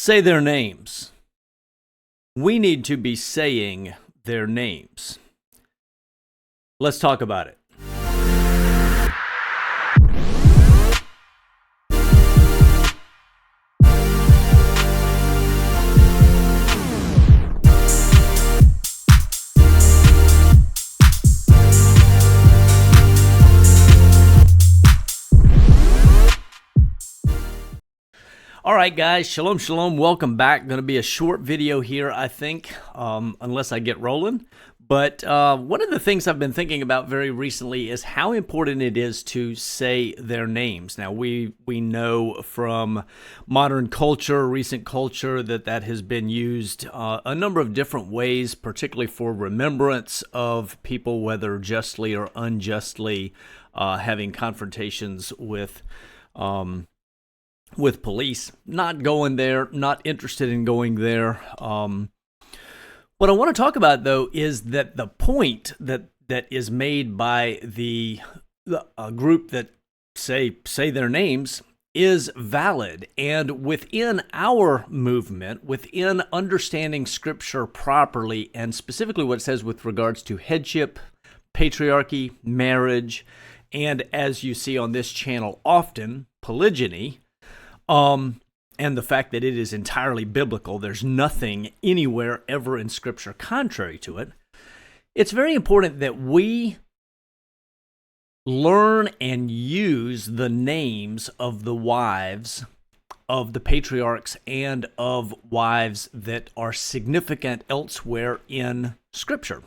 say their names. We need to be saying their names. Let's talk about it. All right, guys, shalom, shalom. Welcome back. Going to be a short video here, I think, unless I get rolling. But one of the things I've been thinking about very recently is how important it is to say their names. Now, we know from modern culture, recent culture, that has been used a number of different ways, particularly for remembrance of people, whether justly or unjustly having confrontations with police. Not going there, not interested in going there. What I want to talk about, though, is that the point that is made by the group that say their names is valid. And within our movement, within understanding Scripture properly, and specifically what it says with regards to headship, patriarchy, marriage, and as you see on this channel often, polygyny, and the fact that it is entirely biblical, there's nothing anywhere ever in Scripture contrary to it, it's very important that we learn and use the names of the wives of the patriarchs and of wives that are significant elsewhere in Scripture.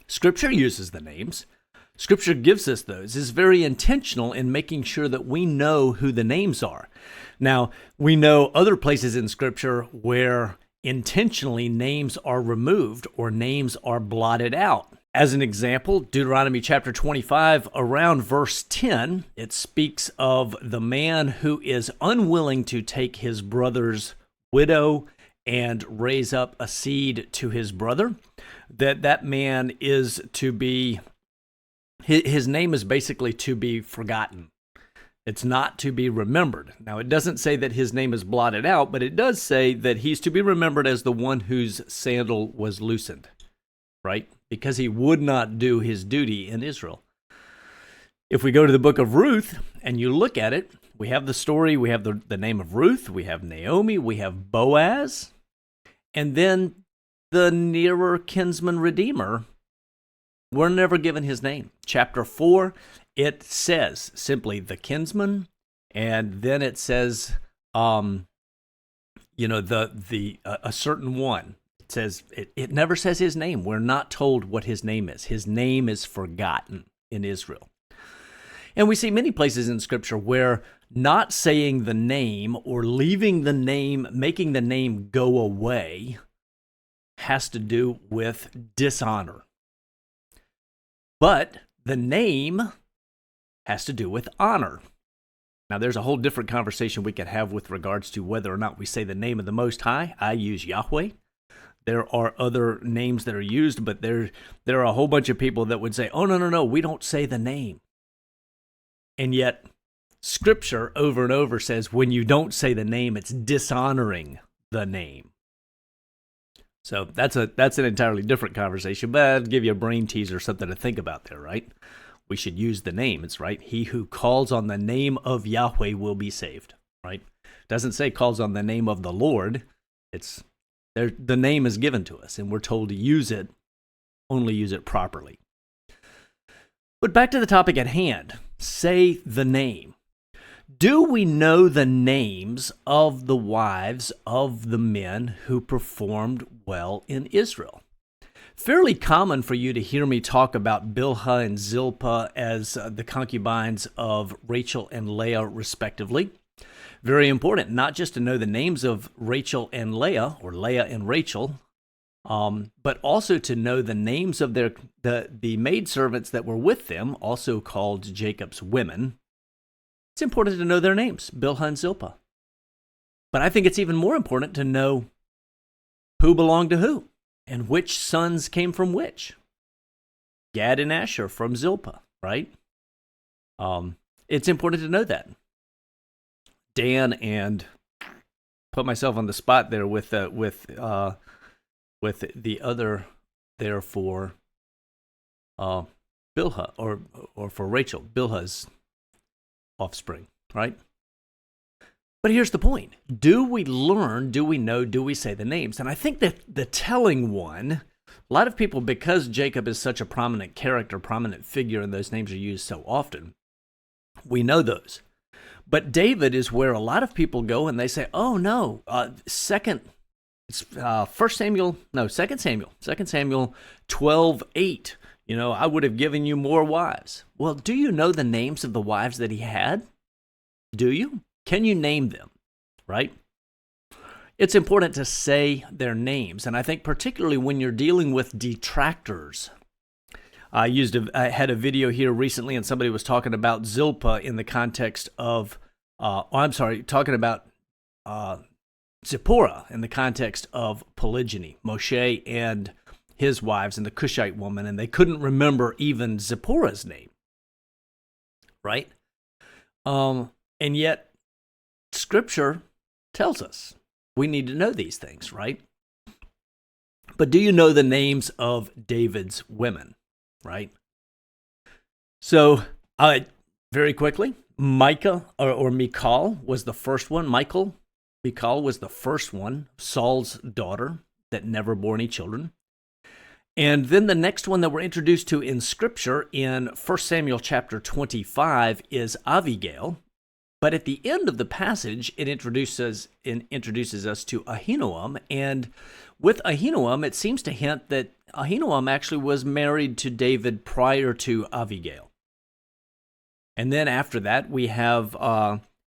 Scripture uses the names. Scripture gives us those, is very intentional in making sure that we know who the names are. Now, we know other places in Scripture where intentionally names are removed or names are blotted out. As an example, Deuteronomy chapter 25, around verse 10, it speaks of the man who is unwilling to take his brother's widow and raise up a seed to his brother, that man is to be... His name is basically to be forgotten. It's not to be remembered. Now, it doesn't say that his name is blotted out, but it does say that he's to be remembered as the one whose sandal was loosened, right? Because he would not do his duty in Israel. If we go to the book of Ruth and you look at it, we have the story, we have the name of Ruth, we have Naomi, we have Boaz, and then the nearer kinsman redeemer, we're never given his name. Chapter 4, it says simply the kinsman, and then it says, a certain one. It says it never says his name. We're not told what his name is. His name is forgotten in Israel. And we see many places in Scripture where not saying the name or leaving the name, making the name go away, has to do with dishonor. But the name has to do with honor. Now, there's a whole different conversation we could have with regards to whether or not we say the name of the Most High. I use Yahweh. There are other names that are used, but there are a whole bunch of people that would say, oh, no, we don't say the name. And yet, Scripture over and over says when you don't say the name, it's dishonoring the name. So that's an entirely different conversation, but I'll give you a brain teaser, something to think about there, right? We should use the name. It's right. He who calls on the name of Yahweh will be saved, right? It doesn't say calls on the name of the Lord. It's there. The name is given to us, and we're told to use it, only use it properly. But back to the topic at hand. Say the name. Do we know the names of the wives of the men who performed well in Israel? Fairly common for you to hear me talk about Bilhah and Zilpah as the concubines of Rachel and Leah, respectively. Very important, not just to know the names of Rachel and Leah, or Leah and Rachel, but also to know the names of the maidservants that were with them, also called Jacob's women. It's important to know their names, Bilhah and Zilpah. But I think it's even more important to know who belonged to who and which sons came from which. Gad and Asher from Zilpah, right? It's important to know that. Dan and put myself on the spot there with the other there for Bilhah or for Rachel, Bilhah's offspring, right? But here's the point. Do we learn, do we know, do we say the names? And I think that the telling one, a lot of people, because Jacob is such a prominent character, prominent figure, and those names are used so often, we know those. But David is where a lot of people go and they say, oh no, 2 Samuel 12:8, I would have given you more wives. Well, do you know the names of the wives that he had? Do you? Can you name them, right? It's important to say their names, and I think particularly when you're dealing with detractors. I had a video here recently, and somebody was talking about Zilpah in the context of, talking about Zipporah in the context of polygyny, Moshe and his wives and the Cushite woman, and they couldn't remember even Zipporah's name, right? And yet, Scripture tells us we need to know these things, right? But do you know the names of David's women, right? So, very quickly, Michal was the first one. Michal was the first one, Saul's daughter that never bore any children. And then the next one that we're introduced to in Scripture in 1 Samuel chapter 25 is Abigail. But at the end of the passage, it introduces us to Ahinoam, and with Ahinoam, it seems to hint that Ahinoam actually was married to David prior to Abigail. And then after that, we have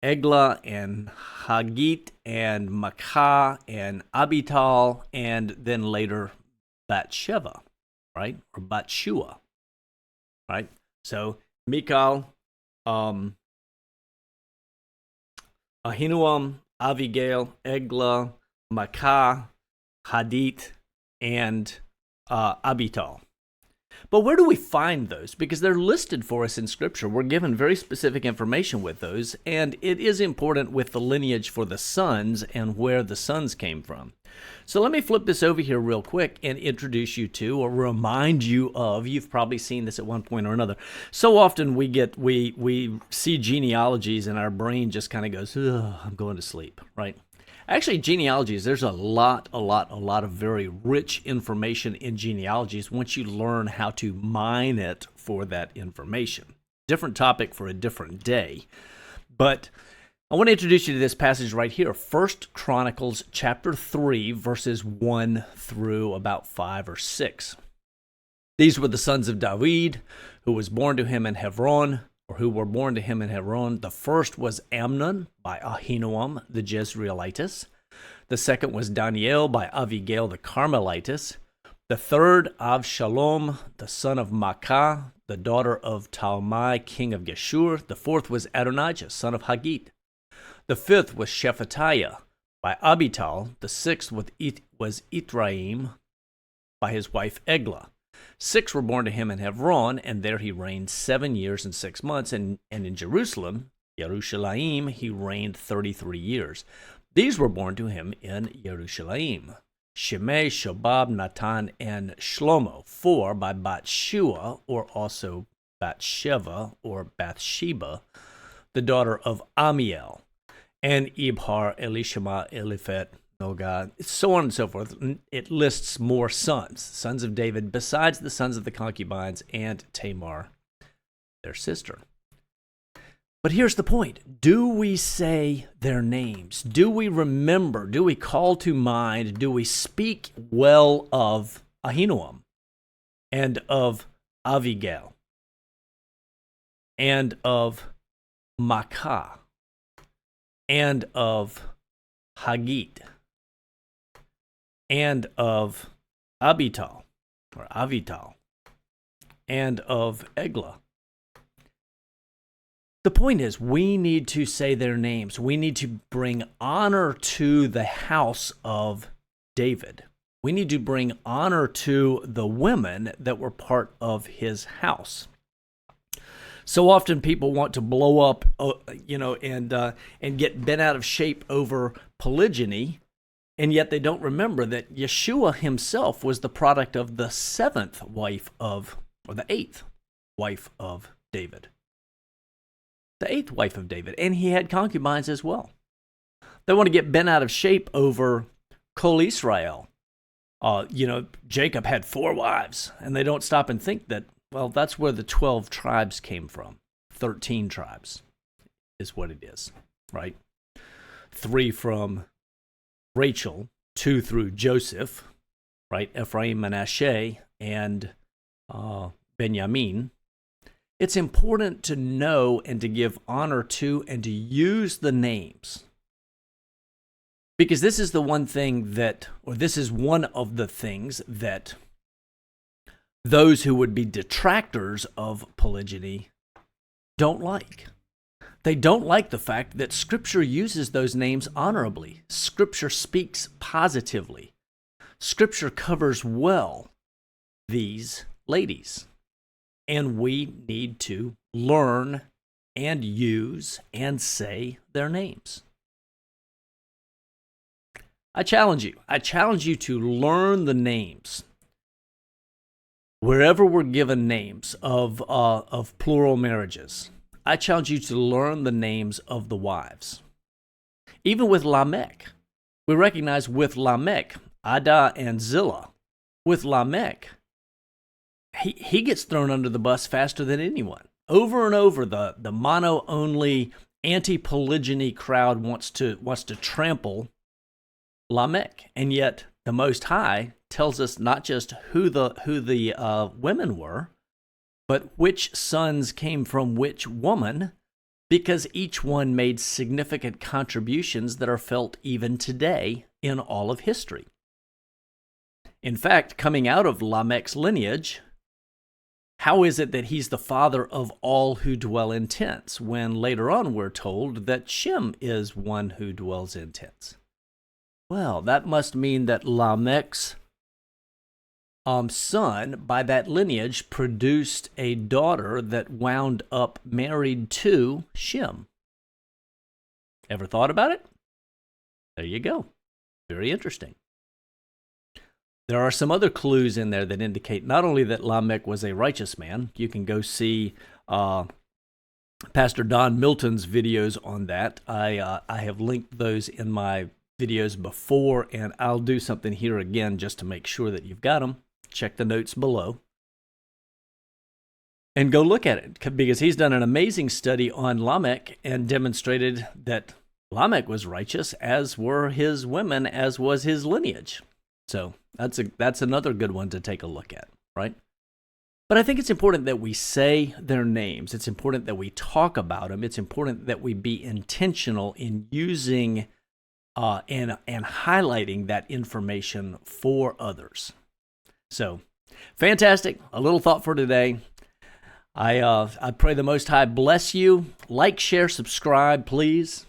Eglah and Haggith and Maacah and Abital, and then later Bathsheba, right? Or Bathshua, right? So Michal, Ahinoam, Abigail, Eglah, Maacah, Haggith, and Abital. But where do we find those? Because they're listed for us in Scripture. We're given very specific information with those, and it is important with the lineage for the sons and where the sons came from. So let me flip this over here real quick and introduce you to, or remind you of, you've probably seen this at one point or another. So often we see genealogies and our brain just kind of goes, I'm going to sleep, right? Actually, genealogies, there's a lot of very rich information in genealogies once you learn how to mine it for that information. Different topic for a different day. But I want to introduce you to this passage right here, 1 Chronicles chapter 3, verses 1 through about 5 or 6. These were the sons of David, who was born to him in Hebron, or who were born to him in Hebron. The first was Amnon by Ahinoam the Jezreelitess. The second was Daniel by Abigail the Carmelitess. The third, Avshalom, the son of Maacah, the daughter of Talmai, king of Geshur. The fourth was Adonijah, son of Haggith. The fifth was Shephatiah by Abital. The sixth was Ithraim by his wife Eglah. 6 were born to him in Hebron, and there he reigned 7 years and 6 months. And in Jerusalem, Yerushalayim, he reigned 33 years. These were born to him in Yerushalayim: Shimei, Shobab, Natan, and Shlomo. 4 by Bathshua, or also Bathsheba, or Bathsheba, the daughter of Amiel. And Ibhar, Elishama, Eliphet, Nogad, so on and so forth. It lists more sons of David, besides the sons of the concubines and Tamar, their sister. But here's the point. Do we say their names? Do we remember? Do we call to mind? Do we speak well of Ahinoam and of Abigail and of Maacah and of Haggith and of Abital, or Avital, and of Eglah? The point is, we need to say their names. We need to bring honor to the house of David. We need to bring honor to the women that were part of his house. So often people want to blow up, and get bent out of shape over polygyny, and yet they don't remember that Yeshua himself was the product of the seventh wife of, or the eighth wife of David. The eighth wife of David, and he had concubines as well. They want to get bent out of shape over Kol Israel. Jacob had 4 wives, and they don't stop and think that, well, that's where the 12 tribes came from. 13 tribes is what it is, right? 3 from Rachel, 2 through Joseph, right? Ephraim, Manasseh, and Benjamin. It's important to know and to give honor to and to use the names. Because this is the one thing that, or this is one of the things that those who would be detractors of polygyny don't like. They don't like the fact that Scripture uses those names honorably. Scripture speaks positively. Scripture covers well these ladies. And we need to learn and use and say their names. I challenge you. I challenge you to learn the names. Wherever we're given names of plural marriages, I challenge you to learn the names of the wives. Even with Lamech, we recognize with Lamech, Ada and Zillah. With Lamech, he gets thrown under the bus faster than anyone. Over and over, the mono-only anti-polygyny crowd wants to trample Lamech, and yet the Most High tells us not just who the women were, but which sons came from which woman, because each one made significant contributions that are felt even today in all of history. In fact, coming out of Lamech's lineage, how is it that he's the father of all who dwell in tents, when later on we're told that Shem is one who dwells in tents? Well, that must mean that Lamech's son, by that lineage, produced a daughter that wound up married to Shem. Ever thought about it? There you go. Very interesting. There are some other clues in there that indicate not only that Lamech was a righteous man. You can go see Pastor Don Milton's videos on that. I have linked those in my videos before, and I'll do something here again just to make sure that you've got them. Check the notes below and go look at it, because he's done an amazing study on Lamech and demonstrated that Lamech was righteous, as were his women, as was his lineage. So that's another good one to take a look at, right? But I think it's important that we say their names. It's important that we talk about them. It's important that we be intentional in using and highlighting that information for others. So, fantastic. A little thought for today. I pray the Most High bless you. Like, share, subscribe, please.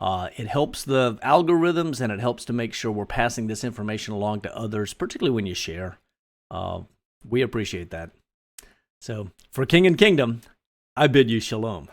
It helps the algorithms, and it helps to make sure we're passing this information along to others, particularly when you share. We appreciate that. So, for King and Kingdom, I bid you shalom.